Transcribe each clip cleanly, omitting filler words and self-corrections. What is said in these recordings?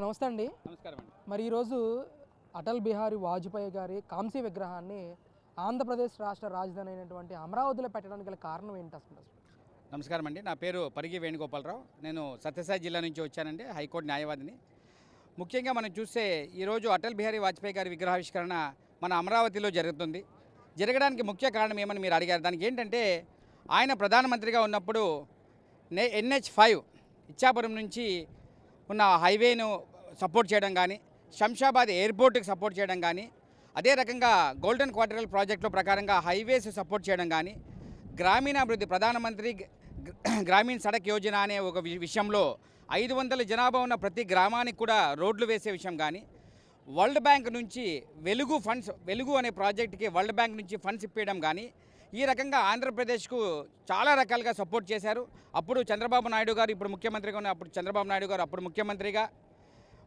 నమస్తే అండి. నమస్కారం అండి. మరి ఈరోజు అటల్ బిహారీ వాజ్పేయి గారి కాంస్య విగ్రహాన్ని ఆంధ్రప్రదేశ్ రాష్ట్ర రాజధాని అయినటువంటి అమరావతిలో పెట్టడానికి గల కారణం ఏంటి అసలు? నమస్కారం అండి. నా పేరు పరిగి వేణుగోపాలరావు. నేను సత్యసాయి జిల్లా నుంచి వచ్చానండి, హైకోర్టు న్యాయవాదిని. ముఖ్యంగా మనం చూస్తే ఈరోజు అటల్ బిహారీ వాజ్పేయి గారి విగ్రహావిష్కరణ మన అమరావతిలో జరుగుతుంది. జరగడానికి ముఖ్య కారణం ఏమని మీరు అడిగారు. దానికి ఏంటంటే ఆయన ప్రధానమంత్రిగా ఉన్నప్పుడు NH5 ఇచ్చాపురం నుంచి ఉన్న హైవేను సపోర్ట్ చేయడం కానీ, శంషాబాద్ ఎయిర్పోర్ట్కి సపోర్ట్ చేయడం కానీ, అదే రకంగా గోల్డెన్ క్వార్టరల్ ప్రాజెక్టుల ప్రకారంగా హైవేస్ సపోర్ట్ చేయడం కానీ, గ్రామీణాభివృద్ధి ప్రధానమంత్రి గ్రామీణ సడక్ యోజన అనే ఒక విషయంలో 500 జనాభా ఉన్న ప్రతి గ్రామానికి కూడా రోడ్లు వేసే విషయం కానీ, వరల్డ్ బ్యాంక్ నుంచి వెలుగు అనే ప్రాజెక్టుకి వరల్డ్ బ్యాంక్ నుంచి ఫండ్స్ ఇప్పించడం కానీ, ఈ రకంగా ఆంధ్రప్రదేశ్కు చాలా రకాలుగా సపోర్ట్ చేశారు. అప్పుడు చంద్రబాబు నాయుడు గారు ఇప్పుడు ముఖ్యమంత్రిగా ఉన్న చంద్రబాబు నాయుడు గారు అప్పుడు ముఖ్యమంత్రిగా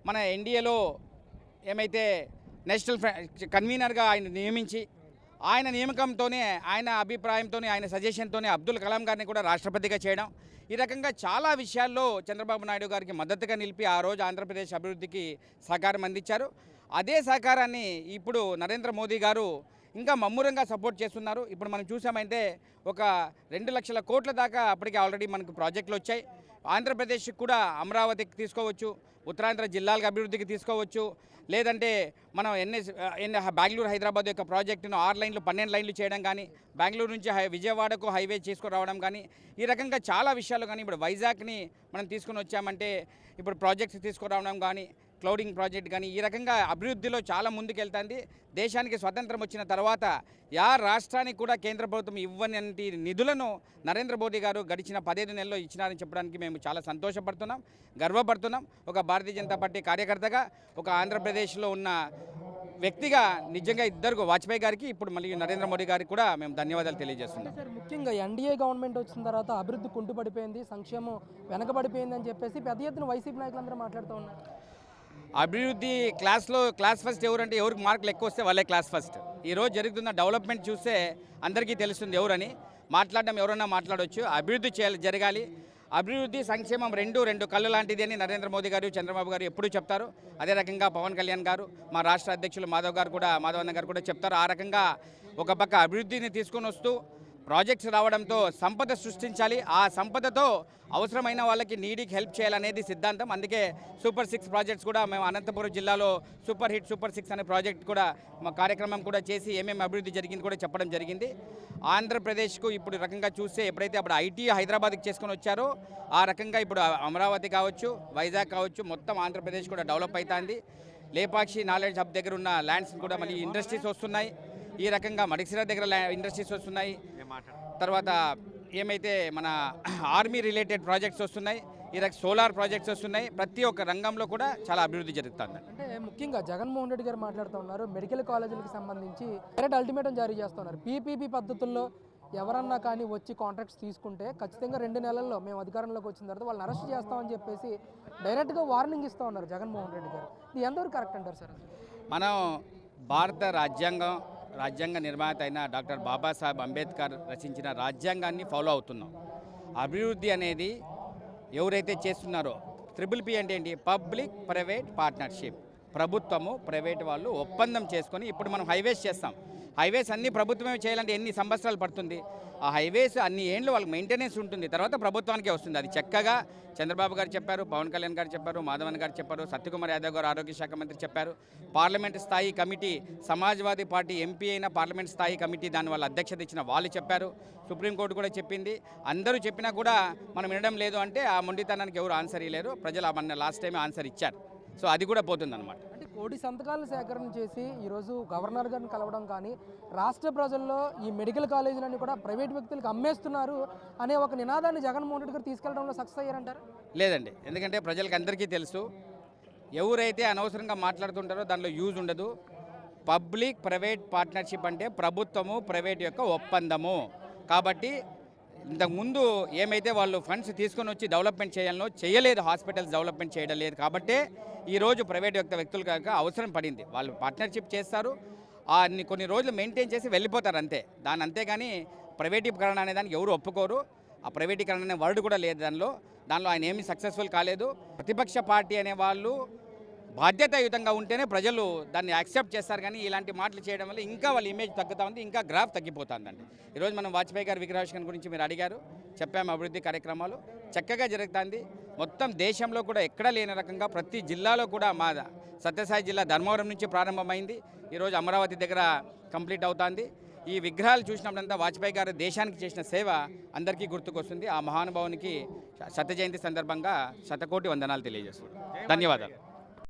మన ఎన్డీఏలో ఏమైతే నేషనల్ కన్వీనర్గా ఆయన నియమించి, ఆయన నియామకంతోనే, ఆయన అభిప్రాయంతోనే, ఆయన సజెషన్తోనే అబ్దుల్ కలాం గారిని కూడా రాష్ట్రపతిగా చేయడం, ఈ రకంగా చాలా విషయాల్లో చంద్రబాబు నాయుడు గారికి మద్దతుగా నిలిపి ఆ రోజు ఆంధ్రప్రదేశ్ అభివృద్ధికి సహకారం అందించారు. అదే సహకారాన్ని ఇప్పుడు నరేంద్ర మోదీ గారు ఇంకా మమ్మురంగా సపోర్ట్ చేస్తున్నారు. ఇప్పుడు మనం చూసామంటే ఒక 2 లక్షల కోట్ల దాకా అప్పటికి ఆల్రెడీ మనకు ప్రాజెక్టులు వచ్చాయి. ఆంధ్రప్రదేశ్కి కూడా అమరావతికి తీసుకోవచ్చు, ఉత్తరాంధ్ర జిల్లాలకు అభివృద్ధికి తీసుకోవచ్చు, లేదంటే మనం బెంగళూరు హైదరాబాద్ యొక్క ప్రాజెక్టును 6 లైన్లు 12 లైన్లు చేయడం కానీ, బెంగళూరు నుంచి విజయవాడకు హైవే తీసుకురావడం కానీ, ఈ రకంగా చాలా విషయాలు కానీ, ఇప్పుడు వైజాగ్ని మనం తీసుకుని వచ్చామంటే ఇప్పుడు ప్రాజెక్ట్స్ తీసుకురావడం కానీ, క్లౌడింగ్ ప్రాజెక్ట్ కానీ, ఈ రకంగా అభివృద్ధిలో చాలా ముందుకెళ్తుంది. దేశానికి స్వతంత్రం వచ్చిన తర్వాత రాష్ట్రానికి కూడా కేంద్ర ప్రభుత్వం ఇవ్వనంటి నిధులను నరేంద్ర మోదీ గారు గడిచిన 15 నెలల్లో ఇచ్చినారని చెప్పడానికి మేము చాలా సంతోషపడుతున్నాం, గర్వపడుతున్నాం. ఒక భారతీయ జనతా పార్టీ కార్యకర్తగా, ఒక ఆంధ్రప్రదేశ్లో ఉన్న వ్యక్తిగా నిజంగా ఇద్దరు వాజ్పేయి గారికి, ఇప్పుడు మళ్ళీ నరేంద్ర మోదీ గారికి కూడా మేము ధన్యవాదాలు తెలియజేస్తున్నాం. సార్, ముఖ్యంగా ఎన్డీఏ గవర్నమెంట్ వచ్చిన తర్వాత అభివృద్ధి కుంటుపడిపోయింది, సంక్షేమం వెనకబడిపోయింది అని చెప్పేసి పెద్ద ఎత్తున వైసీపీ నాయకులందరూ మాట్లాడుతూ ఉన్నారు. అభివృద్ధి క్లాస్ ఫస్ట్ ఎవరంటే, ఎవరికి మార్కులు ఎక్కువ వస్తే వాళ్ళే క్లాస్ ఫస్ట్. ఈరోజు జరుగుతున్న డెవలప్మెంట్ చూస్తే అందరికీ తెలుస్తుంది ఎవరని. మాట్లాడడం ఎవరన్నా మాట్లాడవచ్చు, అభివృద్ధి జరగాలి. అభివృద్ధి సంక్షేమం రెండు కళ్ళు లాంటిది అని నరేంద్ర మోదీ గారు, చంద్రబాబు గారు ఎప్పుడూ చెప్తారు. అదే రకంగా పవన్ కళ్యాణ్ గారు, మా రాష్ట్ర అధ్యక్షులు మాధవన్న గారు కూడా చెప్తారు. ఆ రకంగా ఒక పక్క అభివృద్ధిని తీసుకొని వస్తూ ప్రాజెక్ట్స్ రావడంతో సంపద సృష్టించాలి, ఆ సంపదతో అవసరమైన వాళ్ళకి నీడీకి హెల్ప్ చేయాలనేది సిద్ధాంతం. అందుకే సూపర్ 6 ప్రాజెక్ట్స్ కూడా మేము అనంతపురం జిల్లాలో సూపర్ 6 అనే ప్రాజెక్ట్ కూడా మా కార్యక్రమం కూడా చేసి ఏమేమి అభివృద్ధి జరిగింది కూడా చెప్పడం జరిగింది. ఆంధ్రప్రదేశ్కు ఇప్పుడు రకంగా చూస్తే ఎప్పుడైతే అప్పుడు ఐటీ హైదరాబాద్కి చేసుకొని వచ్చారో, ఆ రకంగా ఇప్పుడు అమరావతి కావచ్చు, వైజాగ్ కావచ్చు, మొత్తం ఆంధ్రప్రదేశ్ కూడా డెవలప్ అవుతుంది. లేపాక్షి నాలెడ్జ్ హబ్ దగ్గర ఉన్న ల్యాండ్స్ కూడా మళ్ళీ ఇండస్ట్రీస్ వస్తున్నాయి. ఈ రకంగా మడిసిర దగ్గర ఇండస్ట్రీస్ వస్తున్నాయి. తర్వాత ఏమైతే మన ఆర్మీ రిలేటెడ్ ప్రాజెక్ట్స్ వస్తున్నాయి, ఈ రకంగా సోలార్ ప్రాజెక్ట్స్ వస్తున్నాయి. ప్రతి ఒక్క రంగంలో కూడా చాలా అభివృద్ధి జరుగుతుంది. అంటే ముఖ్యంగా జగన్మోహన్ రెడ్డి గారు మాట్లాడుతూ ఉన్నారు, మెడికల్ కాలేజీలకు సంబంధించి డైరెక్ట్ అల్టిమేటం జారీ చేస్తున్నారు. పీపీపీ పద్ధతుల్లో ఎవరన్నా కానీ వచ్చి కాంట్రాక్ట్స్ తీసుకుంటే ఖచ్చితంగా 2 నెలల్లో మేము అధికారంలోకి వచ్చిన తర్వాత వాళ్ళని అరెస్ట్ చేస్తామని చెప్పేసి డైరెక్ట్గా వార్నింగ్ ఇస్తూ ఉన్నారు జగన్మోహన్ రెడ్డి గారు. ఇది ఎంతవరకు కరెక్ట్ అంటారు సార్? మనం భారత రాజ్యాంగ నిర్మాత అయిన డాక్టర్ బాబాసాహెబ్ అంబేద్కర్ రచించిన రాజ్యాంగాన్ని ఫాలో అవుతున్నాం. అభివృద్ధి అనేది ఎవరైతే చేస్తున్నారో, PPP అంటే ఏంటి? Public private partnership. ప్రభుత్వము ప్రైవేట్ వాళ్ళు ఒప్పందం చేసుకొని ఇప్పుడు మనం హైవేస్ చేస్తాం. హైవేస్ అన్ని ప్రభుత్వమే చేయాలంటే ఎన్ని సంవత్సరాలు పడుతుంది? ఆ హైవేస్ అన్ని ఏండ్లు వాళ్ళకి మెయింటెనెన్స్ ఉంటుంది, తర్వాత ప్రభుత్వానికే వస్తుంది. అది చక్కగా చంద్రబాబు గారు చెప్పారు, పవన్ కళ్యాణ్ గారు చెప్పారు, మాధవన్ గారు చెప్పారు, సత్యకుమార్ యాదవ్ గారు ఆరోగ్య శాఖ మంత్రి చెప్పారు. పార్లమెంట్ స్థాయి కమిటీ, సమాజ్వాదీ పార్టీ ఎంపీ అయిన పార్లమెంట్ స్థాయి కమిటీ దాని వాళ్ళ అధ్యక్షత ఇచ్చిన వాళ్ళు చెప్పారు. సుప్రీంకోర్టు కూడా చెప్పింది. అందరూ చెప్పినా కూడా మనం వినడం లేదు అంటే ఆ మొండితనానికి ఎవరు ఆన్సర్ ఇవ్వలేరు. ప్రజలు మన లాస్ట్ టైం ఆన్సర్ ఇచ్చారు. సో అది కూడా పోతుందన్నమాట. అంటే కోటి సంతకాలను సేకరణ చేసి ఈరోజు గవర్నర్ గారిని కలవడం కానీ, రాష్ట్ర ప్రజల్లో ఈ మెడికల్ కాలేజీలన్నీ కూడా ప్రైవేట్ వ్యక్తులకు అమ్మేస్తున్నారు అనే ఒక నినాదాన్ని జగన్మోహన్ రెడ్డి గారు తీసుకెళ్లడంలో సక్సెస్ అయ్యారంటారు? లేదండి, ఎందుకంటే ప్రజలకు అందరికీ తెలుసు, ఎవరైతే అనవసరంగా మాట్లాడుతుంటారో దానిలో యూజ్ ఉండదు. పబ్లిక్ ప్రైవేట్ పార్ట్నర్షిప్ అంటే ప్రభుత్వము ప్రైవేట్ యొక్క ఒప్పందము. కాబట్టి ఇంతకుముందు ఏమైతే వాళ్ళు ఫండ్స్ తీసుకొని వచ్చి డెవలప్మెంట్ చేయాలనో చేయలేదు, హాస్పిటల్స్ డెవలప్మెంట్ చేయడం లేదు. కాబట్టే ఈరోజు ప్రైవేట్ వ్యక్తులు కాక అవసరం పడింది. వాళ్ళు పార్ట్నర్షిప్ చేస్తారు, కొన్ని రోజులు మెయింటైన్ చేసి వెళ్ళిపోతారు అంతే. అంతేగాని ప్రైవేటీకరణ అనే దానికి ఎవరు ఒప్పుకోరు. ఆ ప్రైవేటీకరణ అనే వర్డ్ కూడా లేదు దానిలో ఆయన ఏమీ సక్సెస్ఫుల్ కాలేదు. ప్రతిపక్ష పార్టీ అనే వాళ్ళు బాధ్యతాయుతంగా ఉంటేనే ప్రజలు దాన్ని యాక్సెప్ట్ చేస్తారు. కానీ ఇలాంటి మాటలు చేయడం వల్ల ఇంకా వాళ్ళ ఇమేజ్ తగ్గుతూ ఉంది, ఇంకా గ్రాఫ్ తగ్గిపోతుందండి. ఈరోజు మనం వాజ్పేయి గారి విగ్రహావిష్కరణ గురించి మీరు అడిగారు, చెప్పాము. అభివృద్ధి కార్యక్రమాలు చక్కగా జరుగుతుంది. మొత్తం దేశంలో కూడా ఎక్కడా లేని రకంగా ప్రతి జిల్లాలో కూడా మా సత్యసాయి జిల్లా ధర్మవరం నుంచి ప్రారంభమైంది, ఈరోజు అమరావతి దగ్గర కంప్లీట్ అవుతుంది. ఈ విగ్రహాలు చూసినప్పుడంతా వాజ్పేయి గారు దేశానికి చేసిన సేవ అందరికీ గుర్తుకొస్తుంది. ఆ మహానుభావునికి శత జయంతి సందర్భంగా శతకోటి వందనాలు తెలియజేస్తున్నాను. ధన్యవాదాలు.